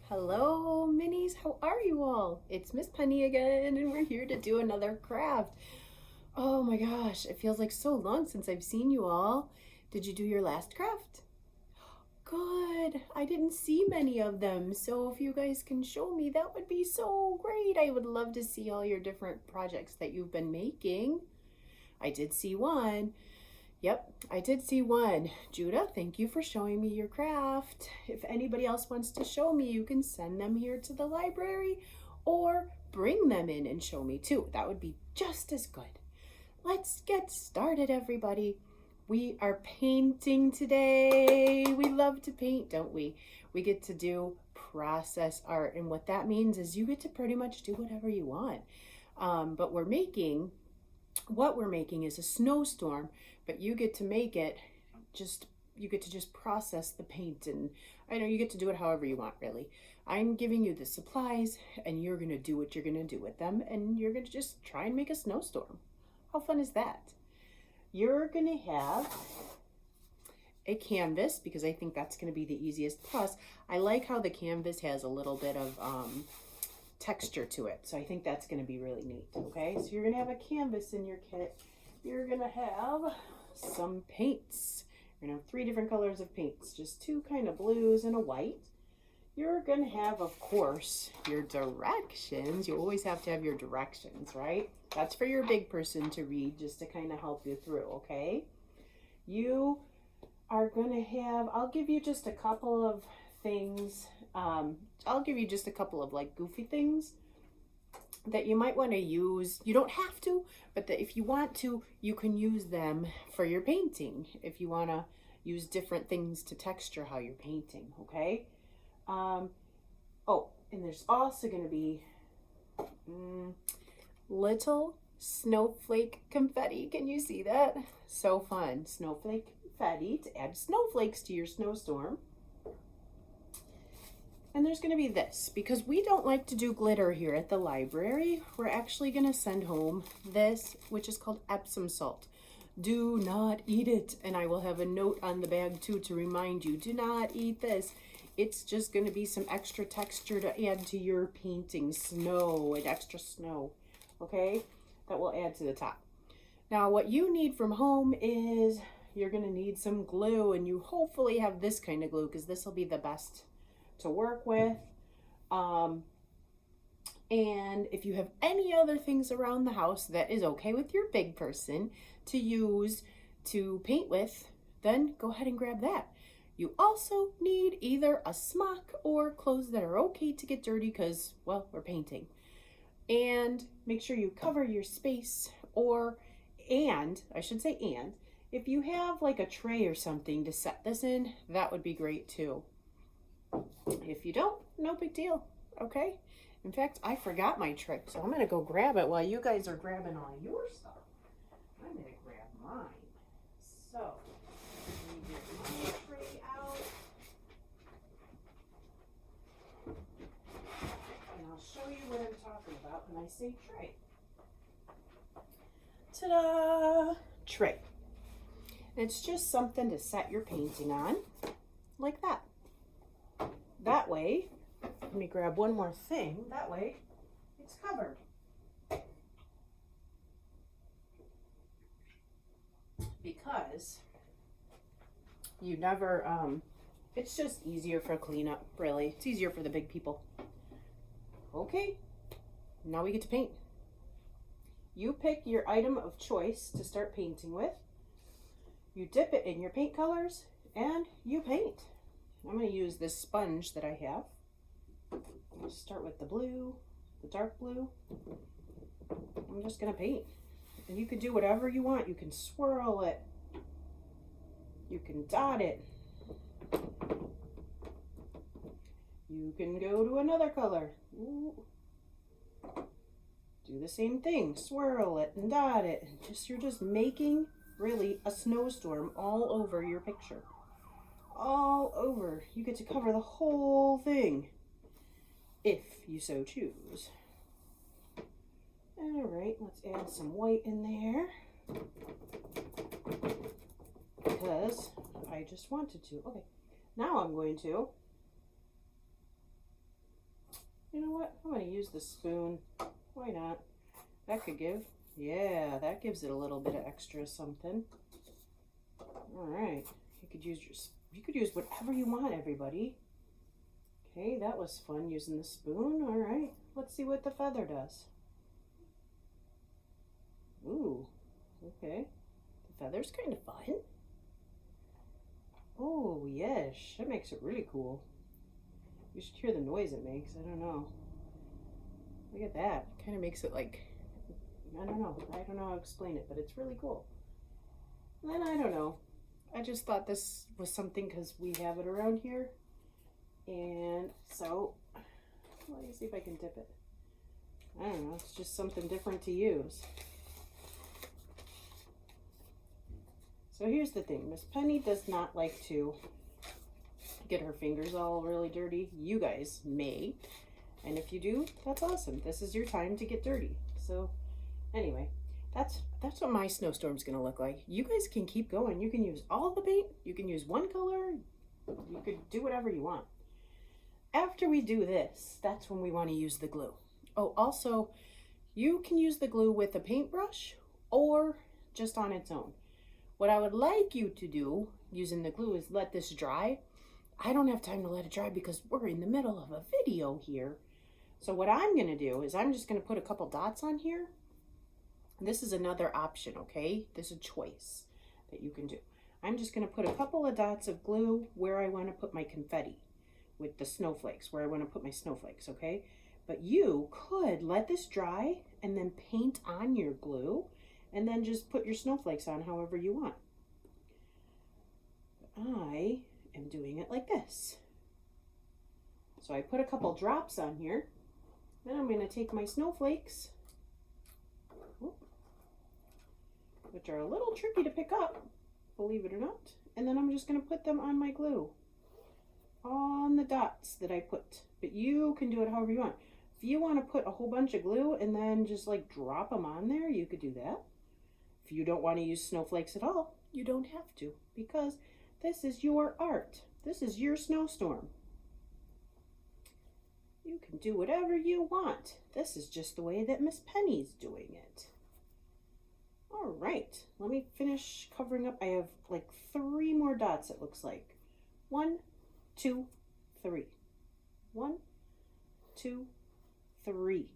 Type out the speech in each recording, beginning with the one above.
Hello, minis. How are you all? It's Miss Penny again, and we're here to do another craft. Oh my gosh, it feels like so long since I've seen you all. Did you do your last craft? Good. I didn't see many of them, so if you guys can show me, that would be so great. I would love to see all your different projects that you've been making. I did see one. Yep, I did see one. Judah, thank you for showing me your craft. If anybody else wants to show me, you can send them here to the library or bring them in and show me too. That would be just as good. Let's get started, everybody. We are painting today. We love to paint, don't we? We get to do process art, and what that means is you get to pretty much do whatever you want. But what we're making is a snowstorm, but you get to make it you get to just process the paint, and I know you get to do it however you want, really. I'm giving you the supplies and you're going to do what you're going to do with them, and you're going to just try and make a snowstorm. How fun is that? You're going to have a canvas because I think that's going to be the easiest. Plus, I like how the canvas has a little bit of texture to it, so I think that's going to be really neat. Okay, so you're going to have a canvas in your kit. You're going to have some paints. You're going to have 3 different colors of paints, just 2 kind of blues and a white. You're going to have, of course, your directions. You always have to have your directions, right? That's for your big person to read, just to kind of help you through. Okay, you are going to have, I'll give you just a couple of things. I'll give you just a couple of like goofy things that you might want to use. You don't have to, but if you want to, you can use them for your painting. If you want to use different things to texture how you're painting, okay? Oh, and there's also going to be little snowflake confetti. Can you see that? So fun. Snowflake confetti to add snowflakes to your snowstorm. And there's going to be this, because we don't like to do glitter here at the library. We're actually going to send home this, which is called Epsom salt. Do not eat it. And I will have a note on the bag too to remind you, do not eat this. It's just going to be some extra texture to add to your painting. Snow and extra snow. Okay? That will add to the top. Now what you need from home is you're going to need some glue, and you hopefully have this kind of glue because this will be the best to work with. And if you have any other things around the house that is okay with your big person to use to paint with, then go ahead and grab that. You also need either a smock or clothes that are okay to get dirty because, well, we're painting. And make sure you cover your space, and if you have like a tray or something to set this in, that would be great too. If you don't, no big deal, okay? In fact, I forgot my trick, so I'm going to go grab it while you guys are grabbing all your stuff. I'm going to grab mine. So, let me get my tray out. And I'll show you what I'm talking about when I say tray. Ta-da! Tray. It's just something to set your painting on, like that. That way, let me grab one more thing. That way, it's covered. Because you never, it's just easier for cleanup, really. It's easier for the big people. Okay, now we get to paint. You pick your item of choice to start painting with. You dip it in your paint colors, and you paint. I'm going to use this sponge that I have. I'll start with the blue, the dark blue. I'm just going to paint. And you can do whatever you want. You can swirl it. You can dot it. You can go to another color. Ooh. Do the same thing. Swirl it and dot it. You're just making, really, a snowstorm all over your picture. All over. You get to cover the whole thing if you so choose. All right, let's add some white in there because I just wanted to. Okay, now I'm going to You know what? I'm going to use the spoon. Why not? That could give. Yeah, that gives it a little bit of extra something. All right. You could use whatever you want, everybody. Okay, that was fun using the spoon. All right. Let's see what the feather does. Ooh. Okay. The feather's kind of fun. Oh, yes. That makes it really cool. You should hear the noise it makes. I don't know. Look at that. It kind of makes it like, I don't know how to explain it, but it's really cool. And then I don't know. I just thought this was something because we have it around here. And so, let me see if I can dip it. I don't know. It's just something different to use. So here's the thing. Miss Penny does not like to get her fingers all really dirty. You guys may. And if you do, that's awesome. This is your time to get dirty. So anyway, that's what my snowstorm's gonna look like. You guys can keep going. You can use all the paint. You can use one color. You could do whatever you want. After we do this, that's when we want to use the glue. Oh, also, you can use the glue with a paintbrush or just on its own. What I would like you to do using the glue is let this dry. I don't have time to let it dry because we're in the middle of a video here. So what I'm going to do is I'm just going to put a couple dots on here. This is another option, okay? This is a choice that you can do. I'm just going to put a couple of dots of glue where I want to put my confetti with the snowflakes, where I want to put my snowflakes, okay? But you could let this dry and then paint on your glue and then just put your snowflakes on however you want. I am doing it like this. So I put a couple drops on here. Then I'm going to take my snowflakes, which are a little tricky to pick up, believe it or not. And then I'm just going to put them on my glue, on the dots that I put. But you can do it however you want. If you want to put a whole bunch of glue and then just like drop them on there, you could do that. If you don't want to use snowflakes at all, you don't have to, because this is your art. This is your snowstorm. You can do whatever you want. This is just the way that Miss Penny's doing it. All right, let me finish covering up. I have like 3 more dots, it looks like. 1, 2, 3. 1, 2, 3.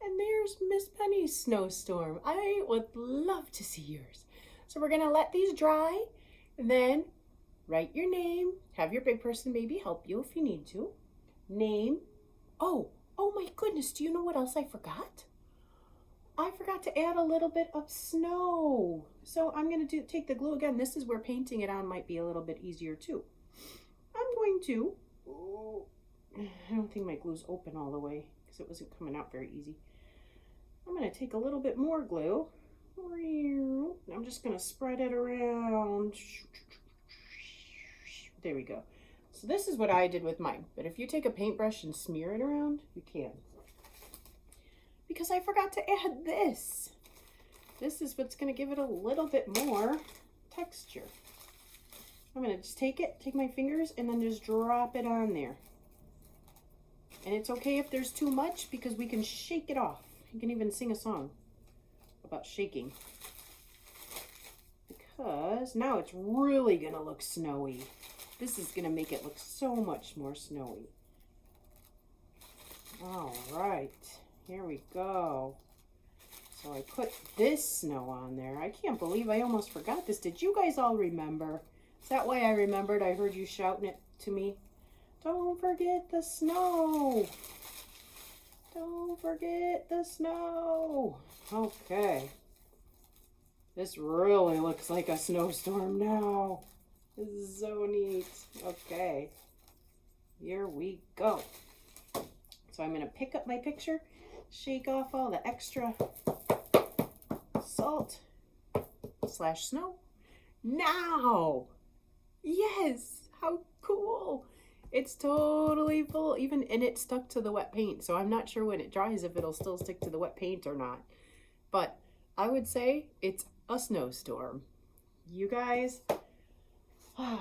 And there's Miss Penny's snowstorm. I would love to see yours. So we're gonna let these dry, and then write your name. Have your big person maybe help you if you need to. Name. Oh my goodness, do you know what else I forgot? I forgot to add a little bit of snow. So I'm gonna take the glue again. This is where painting it on might be a little bit easier too. I'm going to, I don't think my glue's open all the way because it wasn't coming out very easy. I'm going to take a little bit more glue. I'm just going to spread it around. There we go. So this is what I did with mine. But if you take a paintbrush and smear it around, you can. Because I forgot to add this. This is what's going to give it a little bit more texture. I'm going to just take my fingers and then just drop it on there. And it's okay if there's too much because we can shake it off. You can even sing a song about shaking. Because now it's really going to look snowy. This is going to make it look so much more snowy. All right, here we go. So I put this snow on there. I can't believe I almost forgot this. Did you guys all remember? Is that why I remembered? I heard you shouting it to me. Don't forget the snow. Don't forget the snow. Okay. This really looks like a snowstorm now. This is so neat. Okay. Here we go. So I'm going to pick up my picture, shake off all the extra salt / snow. Now! Yes! How cool! It's totally full, and it stuck to the wet paint. So I'm not sure when it dries if it'll still stick to the wet paint or not. But I would say it's a snowstorm. You guys, I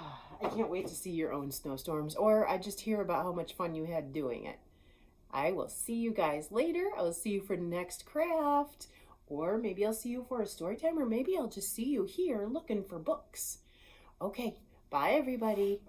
can't wait to see your own snowstorms, or I just hear about how much fun you had doing it. I will see you guys later. I will see you for next craft, or maybe I'll see you for a story time, or maybe I'll just see you here looking for books. Okay, bye everybody.